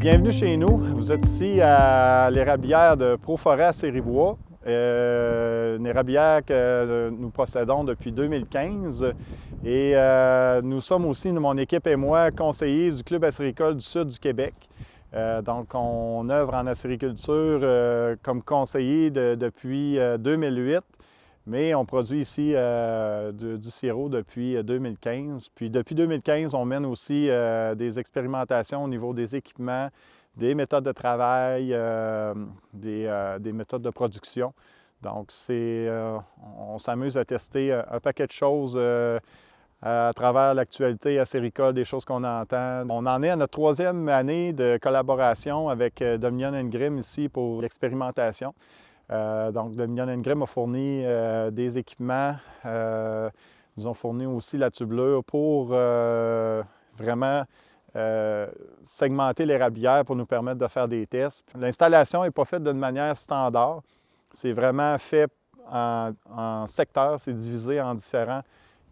Bienvenue chez nous. Vous êtes ici à l'érablière de Proforêt à Séribois, une érablière que nous possédons depuis 2015. Et nous sommes aussi, mon équipe et moi, conseillers du Club acéricole du Sud du Québec. Donc, on œuvre en acériculture comme conseiller depuis 2008. Mais on produit ici du sirop depuis 2015. Puis depuis 2015, on mène aussi des expérimentations au niveau des équipements, des méthodes de travail, des méthodes de production. Donc, on s'amuse à tester un paquet de choses à travers l'actualité acéricole, des choses qu'on entend. On en est à notre 3e année de collaboration avec Dominion Grimm ici pour l'expérimentation. Donc, Dominion Grimm a fourni des équipements, nous ont fourni aussi la tubulure pour vraiment segmenter l'érablière pour nous permettre de faire des tests. L'installation n'est pas faite d'une manière standard, c'est vraiment fait en secteurs, c'est divisé en différents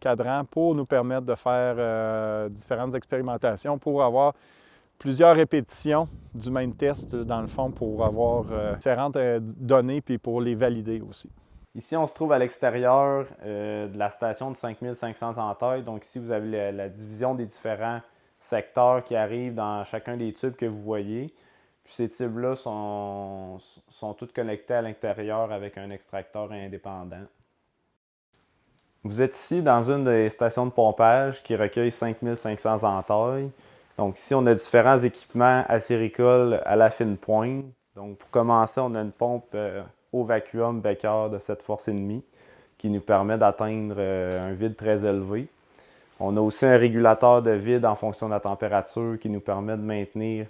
cadrans pour nous permettre de faire différentes expérimentations, pour avoir plusieurs répétitions du même test, dans le fond, pour avoir différentes données puis pour les valider aussi. Ici, on se trouve à l'extérieur de la station de 5500 entailles. Donc ici, vous avez la division des différents secteurs qui arrivent dans chacun des tubes que vous voyez. Puis ces tubes-là sont tous connectés à l'intérieur avec un extracteur indépendant. Vous êtes ici dans une des stations de pompage qui recueille 5500 entailles. Donc ici, on a différents équipements acéricoles à la fine pointe. Donc pour commencer, on a une pompe au vacuum Becker de 7 forces et demie qui nous permet d'atteindre un vide très élevé. On a aussi un régulateur de vide en fonction de la température qui nous permet de maintenir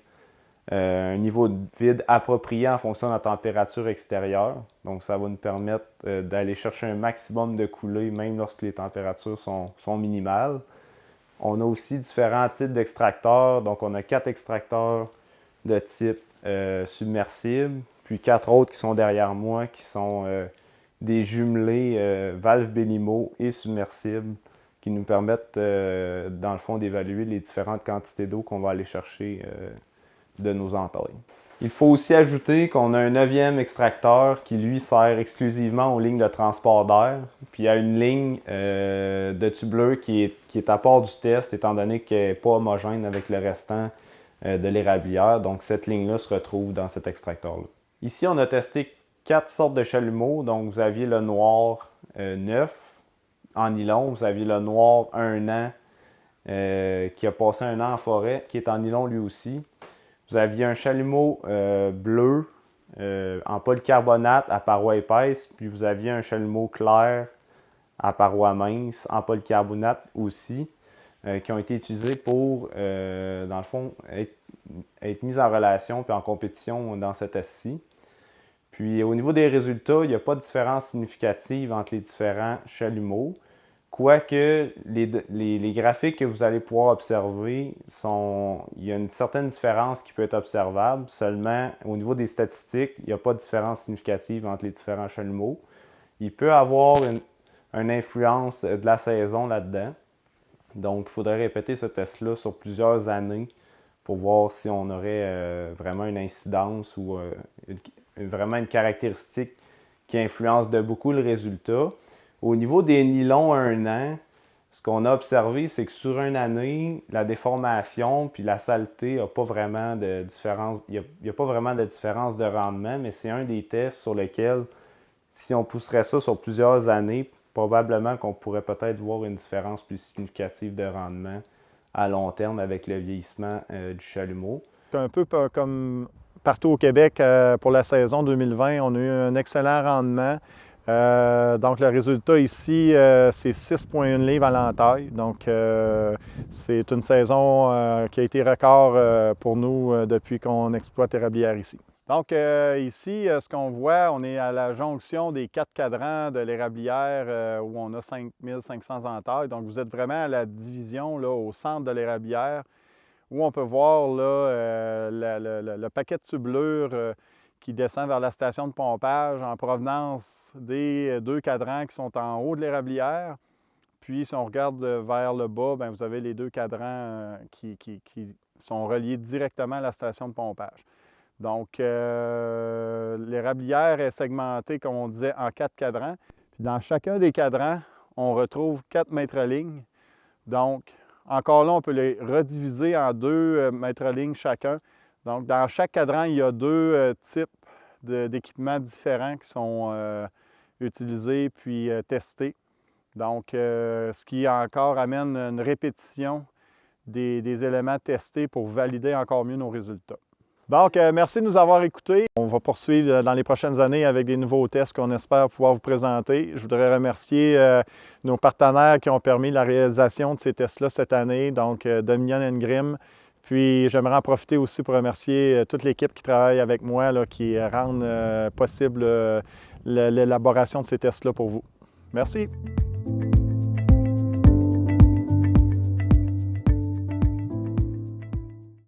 un niveau de vide approprié en fonction de la température extérieure. Donc ça va nous permettre d'aller chercher un maximum de coulées même lorsque les températures sont minimales. On a aussi différents types d'extracteurs. Donc on a 4 extracteurs de type submersible, puis 4 autres qui sont derrière moi, qui sont des jumelés valves Belimo et submersibles, qui nous permettent, dans le fond, d'évaluer les différentes quantités d'eau qu'on va aller chercher de nos entailles. Il faut aussi ajouter qu'on a un 9e extracteur qui, lui, sert exclusivement aux lignes de transport d'air. Puis il y a une ligne de tubuleur qui est à part du test, étant donné qu'elle n'est pas homogène avec le restant de l'érablière. Donc cette ligne-là se retrouve dans cet extracteur-là. Ici, on a testé 4 sortes de chalumeaux. Donc vous aviez le noir 9 en nylon, vous aviez le noir 1 an qui a passé 1 an en forêt, qui est en nylon lui aussi. Vous aviez un chalumeau bleu en polycarbonate à paroi épaisse, puis vous aviez un chalumeau clair à paroi mince en polycarbonate aussi, qui ont été utilisés pour, dans le fond, être mis en relation puis en compétition dans ce test-ci. Puis au niveau des résultats, il n'y a pas de différence significative entre les différents chalumeaux. Quoique les graphiques que vous allez pouvoir observer, il y a une certaine différence qui peut être observable. Seulement, au niveau des statistiques, il n'y a pas de différence significative entre les différents chalumeaux. Il peut y avoir une influence de la saison là-dedans. Donc, il faudrait répéter ce test-là sur plusieurs années pour voir si on aurait vraiment une incidence ou vraiment une caractéristique qui influence de beaucoup le résultat. Au niveau des nylons 1 an, ce qu'on a observé, c'est que sur une année, la déformation puis la saleté n'a pas vraiment de différence. Il n'y a pas vraiment de différence de rendement, mais c'est un des tests sur lesquels, si on pousserait ça sur plusieurs années, probablement qu'on pourrait peut-être voir une différence plus significative de rendement à long terme avec le vieillissement du chalumeau. Un peu comme partout au Québec pour la saison 2020, on a eu un excellent rendement. Donc, le résultat ici, c'est 6,1 livres à l'entaille. Donc, c'est une saison qui a été record pour nous depuis qu'on exploite l'érablière ici. Donc, ici, ce qu'on voit, on est à la jonction des 4 cadrans de l'érablière où on a 5500 entailles. Donc, vous êtes vraiment à la division, là, au centre de l'érablière, où on peut voir là, le paquet de tubulure qui descend vers la station de pompage en provenance des 2 cadrans qui sont en haut de l'érablière. Puis, si on regarde vers le bas, bien, vous avez les 2 cadrans qui sont reliés directement à la station de pompage. Donc, l'érablière est segmentée, comme on disait, en 4 cadrans. Puis dans chacun des cadrans, on retrouve 4 mètres-lignes. Donc, encore là, on peut les rediviser en 2 mètres-lignes chacun. Donc, dans chaque cadran, il y a 2 types d'équipements différents qui sont utilisés puis testés. Donc, ce qui encore amène une répétition des éléments testés pour valider encore mieux nos résultats. Donc, merci de nous avoir écoutés. On va poursuivre dans les prochaines années avec des nouveaux tests qu'on espère pouvoir vous présenter. Je voudrais remercier nos partenaires qui ont permis la réalisation de ces tests-là cette année, donc Dominion & Grimm. Puis, j'aimerais en profiter aussi pour remercier toute l'équipe qui travaille avec moi, là, qui rendent possible l'élaboration de ces tests-là pour vous. Merci.